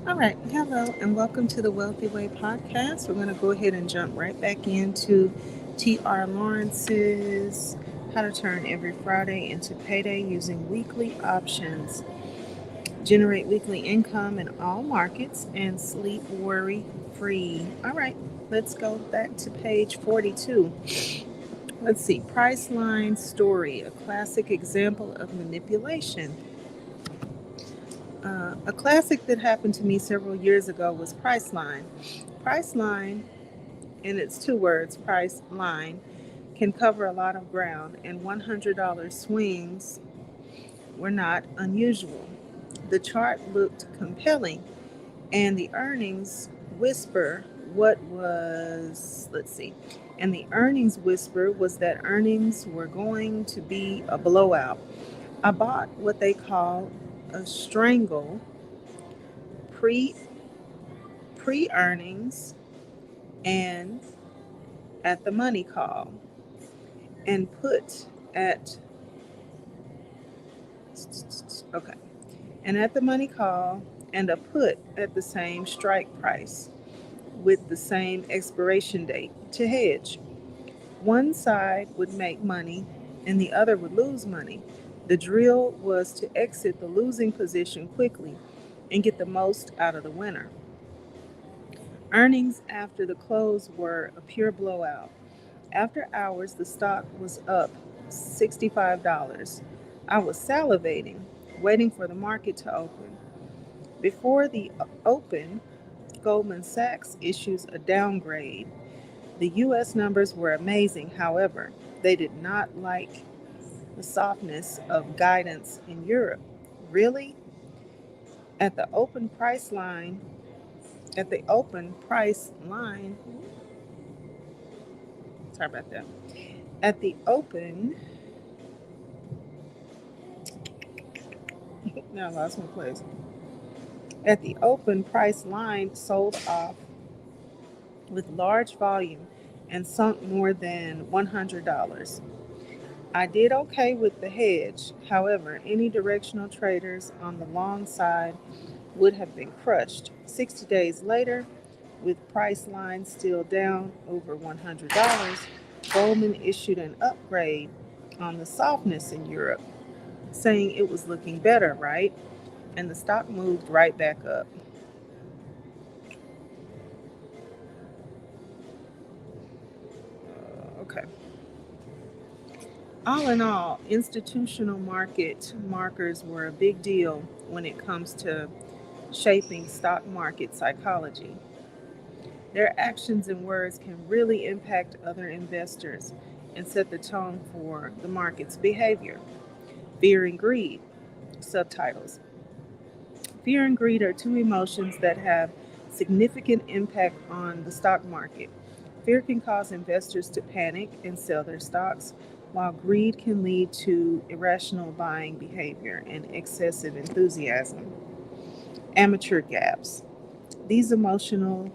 All right, hello, and welcome to the Wealthy Way podcast. We're going to go ahead and jump right back into T.R. Lawrence's How to Turn Every Friday into Payday Using Weekly Options, Generate Weekly Income in All Markets, and Sleep Worry Free. All right, let's go back to page 42. Let's see, Priceline Story, a classic example of manipulation. A classic that happened to me several years ago was Priceline. Priceline, and it's two words, price line, can cover a lot of ground, and $100 swings were not unusual. The chart looked compelling, and the earnings whisper what was, let's see, and the earnings whisper was that earnings were going to be a blowout. I bought what they call a strangle pre pre earnings and at the money call and put at okay and at the money call and a put at the same strike price with the same expiration date to hedge. One side would make money and the other would lose money. The drill was to exit the losing position quickly and get the most out of the winner. Earnings after the close were a pure blowout. After hours, the stock was up $65. I was salivating, waiting for the market to open. Before the open, Goldman Sachs issues a downgrade. The U.S. numbers were amazing, however, they did not like the softness of guidance in Europe. Really? At the open price line, at the open price line, sorry about that. At the open, now I lost my place. At the open, price line sold off with large volume and sunk more than $100. I did okay with the hedge. However, any directional traders on the long side would have been crushed. 60 days later, with price line still down over $100, Goldman issued an upgrade on the softness in Europe, saying it was looking better, right? And the stock moved right back up. Okay. All in all, institutional market markers were a big deal when it comes to shaping stock market psychology. Their actions and words can really impact other investors and set the tone for the market's behavior. Fear and greed. Subtitles. Fear and greed are two emotions that have significant impact on the stock market. Fear can cause investors to panic and sell their stocks, while greed can lead to irrational buying behavior and excessive enthusiasm. Amateur gaps. These emotional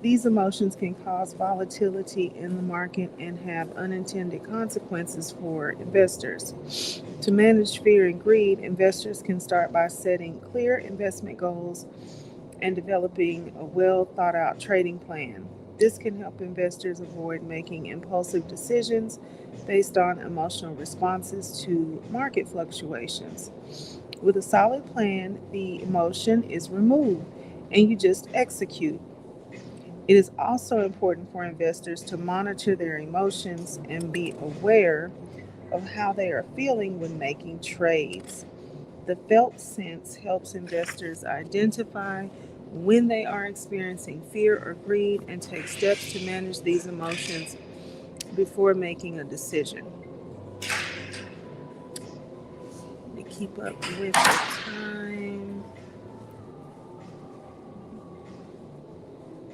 These emotions can cause volatility in the market and have unintended consequences for investors. To manage fear and greed, investors can start by setting clear investment goals and developing a well thought out trading plan. This can help investors avoid making impulsive decisions based on emotional responses to market fluctuations. With a solid plan, the emotion is removed and you just execute. It is also important for investors to monitor their emotions and be aware of how they are feeling when making trades. The felt sense helps investors identify when they are experiencing fear or greed and take steps to manage these emotions before making a decision. To keep up with the time.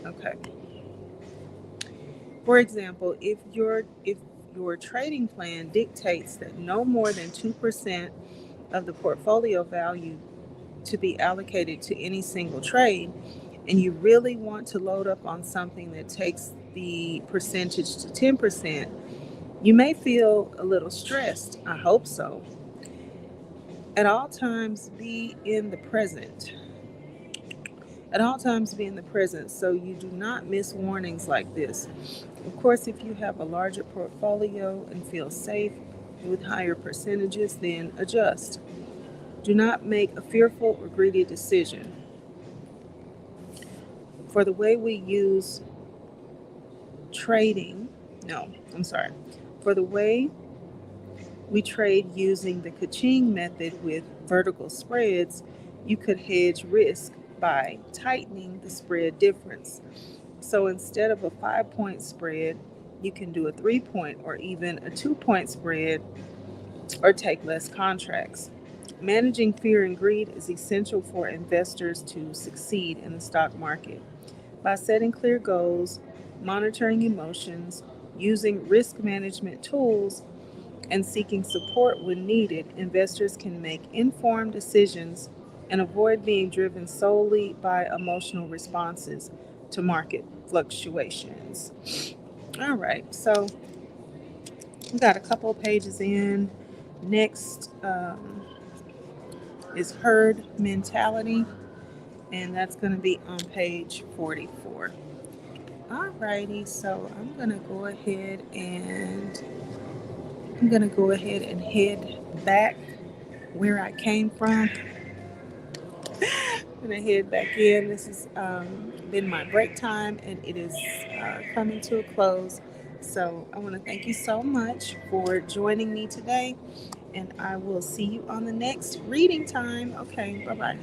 Okay. For example, if your trading plan dictates that no more than 2% of the portfolio value to be allocated to any single trade, and you really want to load up on something that takes the percentage to 10%, you may feel a little stressed. I hope so. At all times, be in the present. At all times, be in the present so you do not miss warnings like this. Of course, if you have a larger portfolio and feel safe with higher percentages, then adjust. Do not make a fearful or greedy decision. For the way we use trading, no, I'm sorry. For the way we trade using the Kaching method with vertical spreads, you could hedge risk by tightening the spread difference. So instead of a 5 point spread, you can do a 3 point or even a 2 point spread or take less contracts. Managing fear and greed is essential for investors to succeed in the stock market. By setting clear goals, monitoring emotions, using risk management tools, and seeking support when needed, investors can make informed decisions and avoid being driven solely by emotional responses to market fluctuations. All right, so we got a couple of pages in. Next is herd mentality, and that's going to be on page 44. Alrighty, so I'm gonna go ahead and head back where I came from. I'm gonna head back in. This has been my break time, and it is coming to a close. So I want to thank you so much for joining me today, and I will see you on the next reading time. Okay, bye bye.